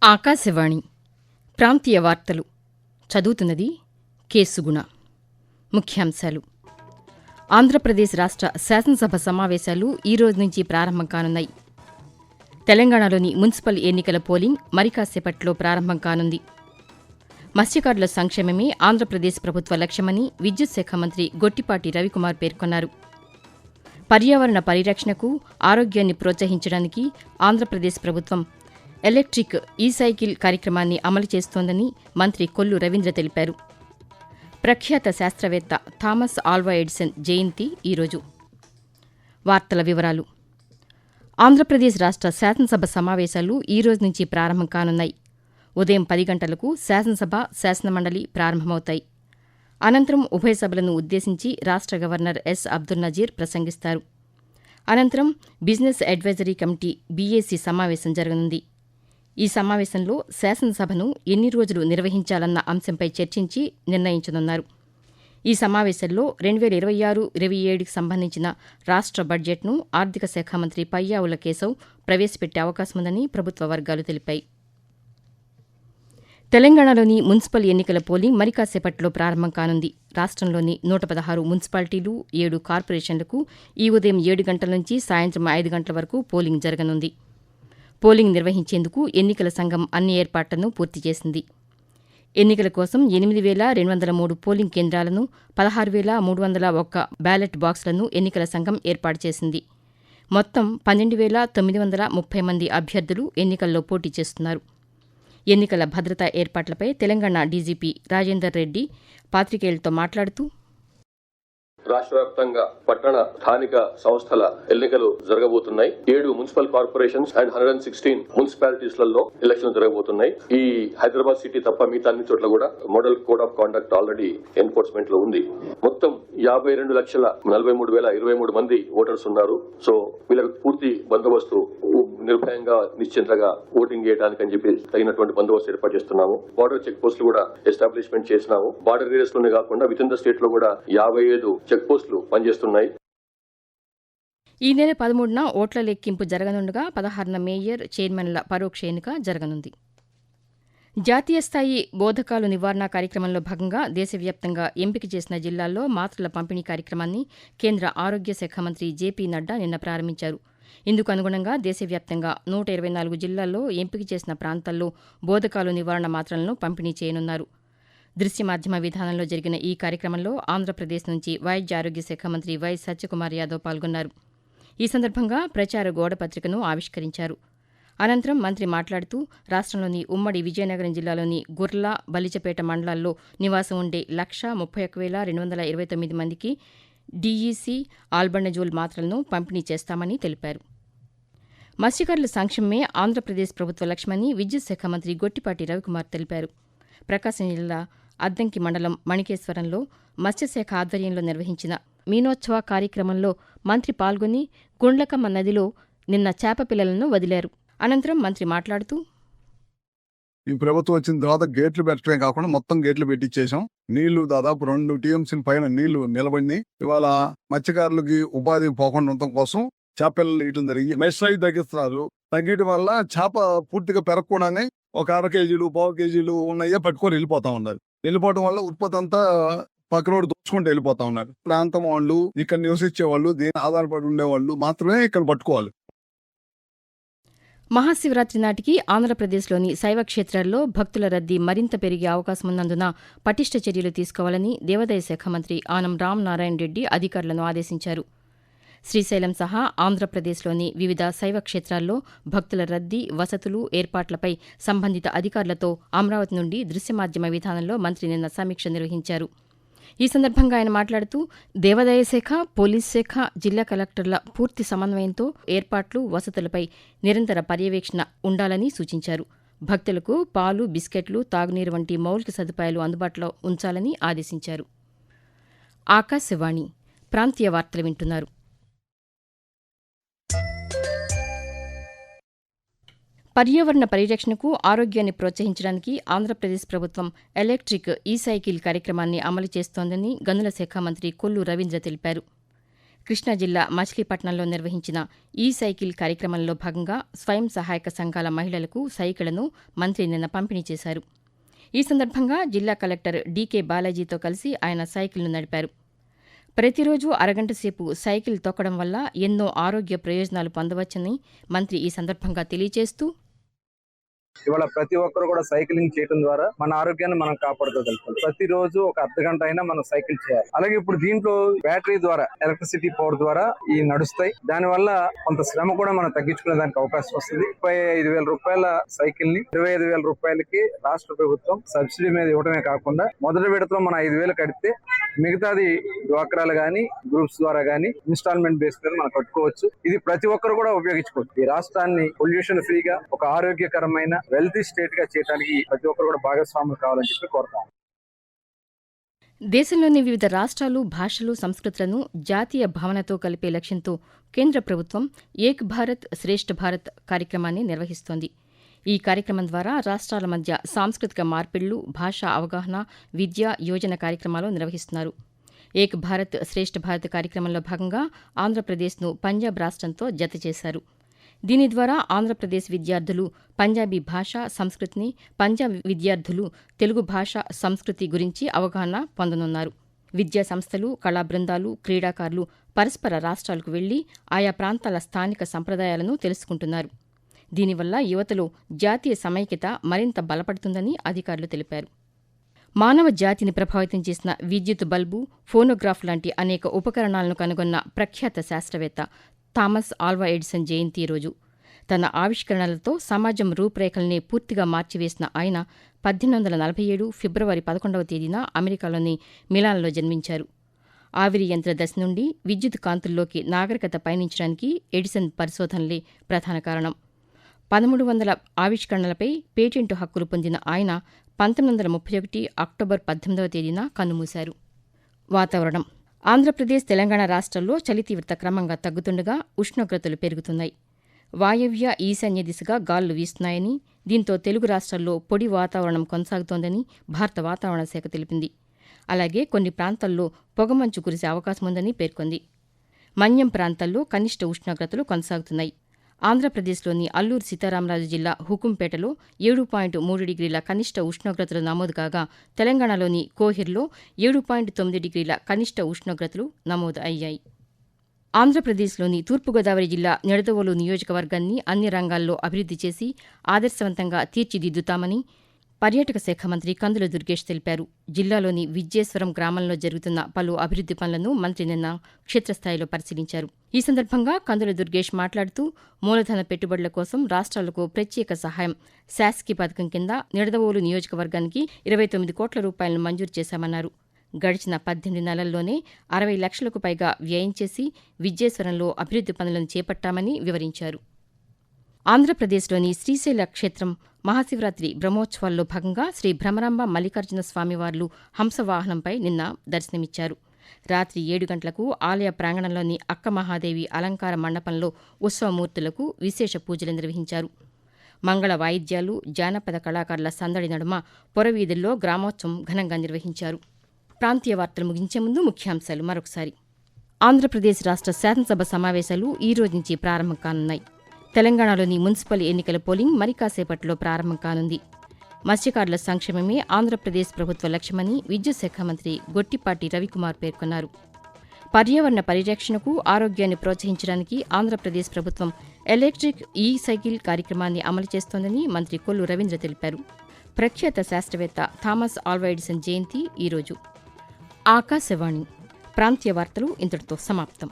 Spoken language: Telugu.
ఆకాశవాణి ప్రాంతీయ వార్తలు చదువుతున్నది కె సుగుణ. ముఖ్యాంశాలు. ఆంధ్రప్రదేశ్ రాష్ట్ర శాసనసభ సమావేశాలు ఈ రోజు నుంచి ప్రారంభం కానున్నాయి. తెలంగాణలోని మున్సిపల్ ఎన్నికల పోలింగ్ మరి కాసేపట్లో ప్రారంభం కానుంది. మత్స్యకారుల సంక్షేమమే ఆంధ్రప్రదేశ్ ప్రభుత్వ లక్ష్యమని విద్యుత్ శాఖ మంత్రి గొట్టిపాటి రవికుమార్ పేర్కొన్నారు. పర్యావరణ పరిరక్షణకు, ఆరోగ్యాన్ని ప్రోత్సహించడానికి ఆంధ్రప్రదేశ్ ప్రభుత్వం ఎలక్ట్రిక్ ఈ-సైకిల్ కార్యక్రమాన్ని అమలు చేస్తోందని మంత్రి కొల్లు రవీంద్ర తెలిపారు. ప్రఖ్యాత శాస్త్రవేత్త థామస్ ఆల్వా ఎడిసన్ జయంతి ఈరోజు. వార్తల వివరాలు. ఆంధ్రప్రదేశ్ రాష్ట్ర శాసనసభ సమావేశాలు ఈ రోజు నుంచి ప్రారంభం కానున్నాయి. ఉదయం 10 గంటలకు శాసనసభ, శాసనమండలి ప్రారంభమవుతాయి. అనంతరం ఉభయ సభలను ఉద్దేశించి రాష్ట్ర గవర్నర్ ఎస్ అబ్దుల్ నజీర్ ప్రసంగిస్తారు. అనంతరం బిజినెస్ అడ్వైజరీ కమిటీ బీఏసీ సమావేశం జరగనుంది. ఈ సమావేశంలో శాసనసభను ఎన్ని రోజులు నిర్వహించాలన్న అంశంపై చర్చించి నిర్ణయించనున్నారు. ఈ సమావేశంలో 2026-27కి సంబంధించిన రాష్ట్ర బడ్జెట్ను ఆర్థిక శాఖ మంత్రి పయ్యావుల కేశవ్ ప్రవేశపెట్టే అవకాశముందని ప్రభుత్వ వర్గాలు తెలిపాయి. తెలంగాణలోని మున్సిపల్ ఎన్నికల పోలింగ్ మరి కాసేపట్లో ప్రారంభం కానుంది. రాష్ట్రంలోని 116 మున్సిపాలిటీలు, 7 కార్పొరేషన్లకు ఈ ఉదయం 7 గంటల నుంచి సాయంత్రం 5 గంటల వరకు పోలింగ్ జరగనుంది. పోలింగ్ నిర్వహించేందుకు ఎన్నికల సంఘం అన్ని ఏర్పాట్లను పూర్తి చేసింది. ఎన్నికల కోసం 8,203 పోలింగ్ కేంద్రాలను, 16,301 బ్యాలెట్ బాక్సులను ఎన్నికల సంఘం ఏర్పాటు చేసింది. మొత్తం 12,930 మంది అభ్యర్థులు ఎన్నికల్లో పోటీ చేస్తున్నారు. ఎన్నికల భద్రతా ఏర్పాట్లపై తెలంగాణ డీజీపీ రాజేందర్ రెడ్డి పాతికేయులతో మాట్లాడుతూ, రాష్ట్ర వ్యాప్తంగా పట్టణ స్థానిక సంస్థల ఎన్నికలు జరగబోతున్నాయి. 7 మున్సిపల్ కార్పొరేషన్స్ అండ్ 116 మున్సిపాలిటీస్ లలో ఎలక్షన్ జరగబోతున్నాయి. ఈ హైదరాబాద్ సిటీ తప్ప మిగతా అన్ని చోట్ల కూడా model code of conduct already enforcement లో ఉంది. మొత్తం 52,43,023 మంది ఓటర్స్ ఉన్నారు. సో వీళ్ళకి పూర్తి బందోబస్తు, నిర్భయంగా నిశ్చింతగా ఓటింగ్ చేయడానికి అని చెప్పి తగినటువంటి బందోబస్తు ఏర్పాటు చేస్తున్నాము. బార్డర్ చెక్ పోస్టులు కూడా ఎస్టాబ్లిష్మెంట్ చేసినాము. బార్డర్ ఏరియాస్ లోనే కాకుండా విత్ ఇన్ ద స్టేట్ లో కూడా 55 చెక్ పోస్టులు పనిచేస్తున్నాయి. ఈ నెల 13న ఓట్ల లెక్కింపు జరగనుండగా 16న మేయర్, చైర్మన్ల పరోక్ష ఎన్నిక జరగనుంది. జాతీయ స్థాయి బోధకాలు నివారణ కార్యక్రమంలో భాగంగా దేశవ్యాప్తంగా ఎంపిక చేసిన జిల్లాల్లో మాత్రల పంపిణీ కార్యక్రమాన్ని కేంద్ర ఆరోగ్య శాఖ మంత్రి జేపీ నడ్డా నిన్న ప్రారంభించారు. ఇందుకు అనుగుణంగా దేశవ్యాప్తంగా 124 జిల్లాల్లో ఎంపిక చేసిన ప్రాంతాల్లో బోధకాలు నివారణ మాత్రలను పంపిణీ చేయనున్నారు. దృశ్య మాధ్యమ విధానంలో జరిగిన ఈ కార్యక్రమంలో ఆంధ్రప్రదేశ్ నుంచి వైద్య ఆరోగ్య శాఖ మంత్రి వై సత్యకుమార్ యాదవ్ పాల్గొన్నారు. ఈ సందర్భంగా ప్రచార గోడ పత్రికను ఆవిష్కరించారు. అనంతరం మంత్రి మాట్లాడుతూ, రాష్ట్రంలోని ఉమ్మడి విజయనగరం జిల్లాలోని గుర్ల, బలిజపేట మండలాల్లో నివాసం ఉండే 131,229 మందికి డీఈసీ, ఆల్బండజోల్ మాత్రలను పంపిణీ చేస్తామని తెలిపారు. మత్స్యకారుల సంక్షేమమే ఆంధ్రప్రదేశ్ ప్రభుత్వ లక్ష్యమని విద్యుత్ శాఖ మంత్రి గొట్టిపాటి రవికుమార్ తెలిపారు. ప్రకాశం జిల్లా అద్దంకి మండలం మణికేశ్వరంలో మత్స్యశాఖ ఆధ్వర్యంలో నిర్వహించిన మీనోత్సవ కార్యక్రమంలో మంత్రి పాల్గొని గుండ్లకమ్మ నదిలో నిన్న చేప పిల్లలను వదిలారు. అనంతరం మంత్రి మాట్లాడుతూ, ఈ ప్రభుత్వం వచ్చిన తర్వాత గేట్లు పెట్టడమే కాకుండా మొత్తం గేట్లు పెట్టించేసాం. నీళ్లు దాదాపు 2 TMC పైన నీళ్లు నిలబడినాయి. ఇవాళ మత్స్యకారులకి ఉపాధి పోకుండా ఉండటం కోసం చేపలు ఇయటం జరిగి మెస్ అయి తగ్గిస్తున్నారు. తగ్గడం వల్ల చేప పూర్తిగా పెరగకుండానే ఒక 1/2 కేజీలు, 1/4 కేజీలు ఉన్నాయే పట్టుకొని వెళ్ళిపోతా ఉన్నారు. వెళ్ళిపోవడం వల్ల ఉత్పత్తి అంతా పక్కన దోచుకుంటూ వెళ్ళిపోతా ఉన్నారు. ప్రాంతం వాళ్ళు, ఇక్కడ నివసించే వాళ్ళు, దీని ఆధారపడి ఉండేవాళ్ళు మాత్రమే ఇక్కడ పట్టుకోవాలి. మహాశివరాత్రి నాటికి ఆంధ్రప్రదేశ్లోని శైవ క్షేత్రాల్లో భక్తుల రద్దీ మరింత పెరిగే అవకాశమున్నందున పటిష్ట చర్యలు తీసుకోవాలని దేవాదాయ శాఖ మంత్రి ఆనం రామనారాయణ రెడ్డి అధికారులను ఆదేశించారు. శ్రీశైలం సహా ఆంధ్రప్రదేశ్లోని వివిధ శైవ క్షేత్రాల్లో భక్తుల రద్దీ, వసతులు, ఏర్పాట్లపై సంబంధిత అధికారులతో అమరావతి నుండి దృశ్యమాధ్యమ విధానంలో మంత్రి నిన్న సమీక్ష నిర్వహించారు. ఈ సందర్భంగా ఆయన మాట్లాడుతూ, దేవాదాయ శాఖ, పోలీస్ శాఖ, జిల్లా కలెక్టర్ల పూర్తి సమన్వయంతో ఏర్పాట్లు, వసతులపై నిరంతర పర్యవేక్షణ ఉండాలని సూచించారు. భక్తులకు పాలు, బిస్కెట్లు, తాగునీరు వంటి మౌలిక సదుపాయాలు అందుబాటులో ఉంచాలని ఆదేశించారు. ఆకాశవాణి ప్రాంతీయ వార్తలు వింటున్నారు. పర్యావరణ పరిరక్షణకు, ఆరోగ్యాన్ని ప్రోత్సహించడానికి ఆంధ్రప్రదేశ్ ప్రభుత్వం ఎలక్ట్రిక్ ఈ-సైకిల్ కార్యక్రమాన్ని అమలు చేస్తోందని గనుల శాఖ మంత్రి కొల్లు రవీంద్ర తెలిపారు. కృష్ణా జిల్లా మచిలీపట్నంలో నిర్వహించిన ఈ సైకిల్ కార్యక్రమంలో భాగంగా స్వయం సహాయక సంఘాల మహిళలకు సైకిళ్లను మంత్రి నిన్న పంపిణీ చేశారు. ఈ సందర్భంగా జిల్లా కలెక్టర్ డీకే బాలాజీతో కలిసి ఆయన సైకిల్ను నడిపారు. ప్రతిరోజు అరగంట సేపు సైకిల్ తొక్కడం వల్ల ఎన్నో ఆరోగ్య ప్రయోజనాలు పొందవచ్చని మంత్రి ఈ సందర్భంగా తెలియజేస్తూ, ఇవాళ ప్రతి ఒక్కరు కూడా సైక్లింగ్ చేయడం ద్వారా మన ఆరోగ్యాన్ని మనం కాపాడుకోగలుగుతాం. ప్రతిరోజు ఒక అర్ధగంట అయినా మనం సైకిల్ చేయాలి. అలాగే ఇప్పుడు దీంట్లో బ్యాటరీ ద్వారా, ఎలక్ట్రిసిటీ పవర్ ద్వారా ఈ నడుస్తాయి. దాని వల్ల కొంత శ్రమ కూడా మనం తగ్గించుకునే దానికి అవకాశం వస్తుంది. 35,000 రూపాయల సైకిల్ ని 25,000 రూపాయలకి రాష్ట్ర ప్రభుత్వం సబ్సిడీ మీద ఇవ్వడమే కాకుండా మొదటి విడతలో మనం 5,000 కడితే మిగతాది డ్వాక్రాలు గానీ గ్రూప్స్ ద్వారా గానీ ఇన్స్టాల్మెంట్ బేస్ మీద మనం కట్టుకోవచ్చు. ఇది ప్రతి ఒక్కరు కూడా ఉపయోగించుకోవచ్చు. ఈ రాష్ట్రాన్ని పొల్యూషన్ ఫ్రీగా, ఒక ఆరోగ్యకరమైన వెల్తీ స్టేట్ గా చేయడానికి ప్రతి ఒక్కరు కూడా భాగస్వాములు కావాలని చెప్పి కోరుతాం. దేశంలోని వివిధ రాష్ట్రాలు, భాషలు, సంస్కృతులను జాతీయ భావనతో కలిపే లక్ష్యంతో కేంద్ర ప్రభుత్వం ఏక్ భారత్ శ్రేష్ఠ భారత్ కార్యక్రమాన్ని నిర్వహిస్తోంది. ఈ కార్యక్రమం ద్వారా రాష్ట్రాల మధ్య సాంస్కృతిక మార్పిళ్లు, భాషా అవగాహన, విద్య, యోజన కార్యక్రమాలు నిర్వహిస్తున్నారు. ఏక్ భారత్ శ్రేష్ఠ భారత్ కార్యక్రమంలో భాగంగా ఆంధ్రప్రదేశ్ను పంజాబ్ రాష్ట్రంతో జత చేశారు. దీని ద్వారా ఆంధ్రప్రదేశ్ విద్యార్థులు పంజాబీ భాష, సంస్కృతిని, పంజాబ్ విద్యార్థులు తెలుగు భాష, సంస్కృతి గురించి అవగాహన పొందనున్నారు. విద్యా సంస్థలు, కళా బృందాలు, క్రీడాకారులు పరస్పర రాష్ట్రాలకు వెళ్లి ఆయా ప్రాంతాల స్థానిక సంప్రదాయాలను తెలుసుకుంటున్నారు. దీనివల్ల యువతలో జాతీయ సమైక్యత మరింత బలపడుతుందని అధికారులు తెలిపారు. మానవ జాతిని ప్రభావితం చేసిన విద్యుత్ బల్బు, ఫోనోగ్రాఫ్ లాంటి అనేక ఉపకరణాలను కనుగొన్న ప్రఖ్యాత శాస్త్రవేత్త థామస్ ఆల్వా ఎడిసన్ జయంతి రోజు. తన ఆవిష్కరణలతో సమాజం రూపురేఖల్ని పూర్తిగా మార్చివేసిన ఆయన 1847 ఫిబ్రవరి 11వ తేదీన అమెరికాలోని మిలాన్లో జన్మించారు. ఆవిరి యంత్ర దశ నుండి విద్యుత్ కాంతుల్లోకి నాగరికత పయనించడానికి ఎడిసన్ పరిశోధనలే ప్రధాన కారణం. 1300 ఆవిష్కరణలపై పేటెంటు హక్కులు పొందిన ఆయన 1931 అక్టోబర్ 18వ తేదీన కన్నుమూశారు. వాతావరణం. ఆంధ్రప్రదేశ్, తెలంగాణ రాష్ట్రాల్లో చలి తీవ్రత క్రమంగా తగ్గుతుండగా ఉష్ణోగ్రతలు పెరుగుతున్నాయి. వాయవ్య, ఈశాన్య దిశగా గాలులు వీస్తున్నాయని, దీంతో తెలుగు రాష్ట్రాల్లో పొడి వాతావరణం కొనసాగుతోందని భారత వాతావరణ శాఖ తెలిపింది. అలాగే కొన్ని ప్రాంతాల్లో పొగమంచు కురిసే అవకాశముందని పేర్కొంది. మన్యం ప్రాంతాల్లో కనిష్ట ఉష్ణోగ్రతలు కొనసాగుతున్నాయి. ఆంధ్రప్రదేశ్లోని అల్లూరు సీతారామరాజు జిల్లా హుకుంపేటలో 7.3 డిగ్రీల కనిష్ట ఉష్ణోగ్రతలు నమోదు కాగా, తెలంగాణలోని కోహిర్లో 7.9 డిగ్రీల కనిష్ట ఉష్ణోగ్రతలు నమోదు అయ్యాయి. ఆంధ్రప్రదేశ్లోని తూర్పుగోదావరి జిల్లా నిడదవోలు నియోజకవర్గాన్ని అన్ని రంగాల్లో అభివృద్ధి చేసి ఆదర్శవంతంగా తీర్చిదిద్దుతామని పర్యాటక శాఖ మంత్రి కందుల దుర్గేష్ తెలిపారు. జిల్లాలోని విజ్జేశ్వరం గ్రామంలో జరుగుతున్న పలు అభివృద్ధి పనులను మంత్రి నిన్న క్షేత్రస్థాయిలో పరిశీలించారు. ఈ సందర్భంగా కందుల దుర్గేష్ మాట్లాడుతూ, మూలధన పెట్టుబడుల కోసం రాష్ట్రాలకు ప్రత్యేక సహాయం శాస్కి పథకం కింద నిడదవోలు నియోజకవర్గానికి 29 కోట్ల రూపాయలను మంజూరు చేశామన్నారు. గడిచిన 18 నెలల్లోనే 60 లక్షలకు పైగా వ్యయం చేసి విజ్జేశ్వరంలో అభివృద్ధి పనులను చేపట్టామని వివరించారు. ఆంధ్రప్రదేశ్లోని శ్రీశైల క్షేత్రం మహాశివరాత్రి బ్రహ్మోత్సవాల్లో భాగంగా శ్రీ భ్రమరాంబ మల్లికార్జున స్వామివార్లు హంసవాహనంపై నిన్న దర్శనమిచ్చారు. రాత్రి 7 గంటలకు ఆలయ ప్రాంగణంలోని అక్క మహాదేవి అలంకార మండపంలో ఉత్సవమూర్తులకు విశేష పూజలు నిర్వహించారు. మంగళ వాయిద్యాలు, జానపద కళాకారుల సందడి నడుమ పొరవీధుల్లో గ్రామోత్సవం ఘనంగా నిర్వహించారు. ప్రాంతీయ వార్తలు ముగించే ముందు ముఖ్యాంశాలు మరొకసారి. ఆంధ్రప్రదేశ్ రాష్ట్ర శాసనసభ సమావేశాలు ఈ రోజు నుంచి ప్రారంభం కానున్నాయి. తెలంగాణలోని మున్సిపల్ ఎన్నికల పోలింగ్ మరి కాసేపట్లో ప్రారంభం కానుంది. మత్స్యకారుల సంక్షేమమే ఆంధ్రప్రదేశ్ ప్రభుత్వ లక్ష్యమని విద్యుత్ శాఖ మంత్రి గొట్టిపాటి రవికుమార్ పేర్కొన్నారు. పర్యావరణ పరిరక్షణకు, ఆరోగ్యాన్ని ప్రోత్సహించడానికి ఆంధ్రప్రదేశ్ ప్రభుత్వం ఎలక్ట్రిక్ ఈ-సైకిల్ కార్యక్రమాన్ని అమలు చేస్తోందని మంత్రి కొల్లు రవీంద్ర తెలిపారు. ప్రఖ్యాత శాస్త్రవేత్త థామస్ ఆల్వా ఎడిసన్ జయంతి ఈరోజు. ఆకాశవాణి ప్రాంతీయ వార్తలు ఇంతటితో సమాప్తం.